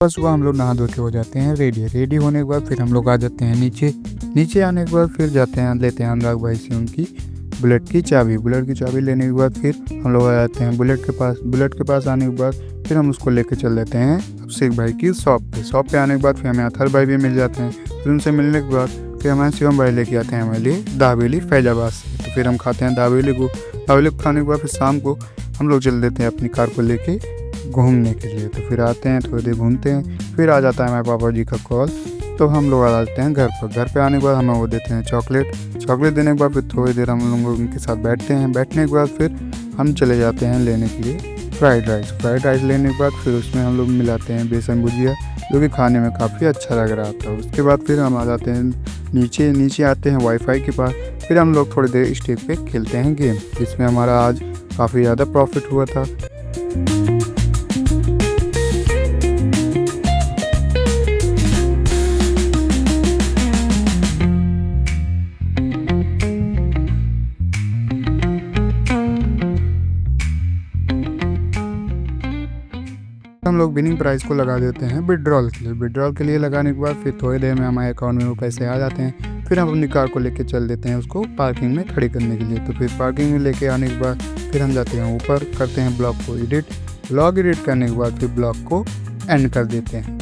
बस सुबह हम लोग नहा धो के हो जाते हैं रेडी। रेडी होने के बाद फिर हम लोग आ जाते हैं नीचे। नीचे आने के बाद फिर जाते हैं लेते हैं अनुराग भाई से उनकी बुलेट की चाबी। बुलेट की चाबी लेने के बाद फिर हम लोग आ जाते हैं बुलेट के पास। बुलेट के पास आने के बाद फिर हम उसको लेके चल देते हैं अभिषेक भाई की शॉप पे। शॉप पे आने के बाद फिर हमें अथर भाई भी मिल जाते हैं। फिर उनसे मिलने के बाद फिर हमारे शिवम भाई लेके आते हैं हमारे लिए दाबेली फैजाबाद से। तो फिर हम खाते हैं दाबेली को। दाबेली को खाने के बाद फिर शाम को हम लोग चल देते हैं अपनी कार को लेके घूमने के लिए। तो फिर आते हैं थोड़ी देर घूमते हैं, फिर आ जाता है हमारे पापा जी का कॉल। तो हम लोग आ जाते हैं घर पर। घर पे आने के बाद हमें वो देते हैं चॉकलेट। चॉकलेट देने के बाद फिर थोड़ी देर हम लोग उनके साथ बैठते हैं। बैठने के बाद फिर हम चले जाते हैं लेने के लिए फ्राइड राइस। फ्राइड राइस लेने के बाद फिर उसमें हम लोग मिलाते हैं बेसन भुजिया, जो कि खाने में काफ़ी अच्छा लग रहा था। उसके बाद फिर हम आ जाते हैं नीचे आते हैं वाईफाई के पास। फिर हम लोग थोड़ी देर स्टेज पे खेलते हैं गेम, जिसमें हमारा आज काफ़ी ज़्यादा प्रॉफिट हुआ था। हम लोग विनिंग प्राइस को लगा देते हैं विड्रॉल के लिए। विड्रॉल के लिए लगाने के बाद फिर थोड़ी देर में हमारे अकाउंट में वो पैसे आ जाते हैं। फिर हम अपनी कार को लेके चल देते हैं उसको पार्किंग में खड़ी करने के लिए। तो फिर पार्किंग में लेके आने के बाद फिर हम जाते हैं ऊपर, करते हैं ब्लॉग को एडिट। ब्लॉग एडिट करने के बाद फिर ब्लॉग को एंड कर देते हैं।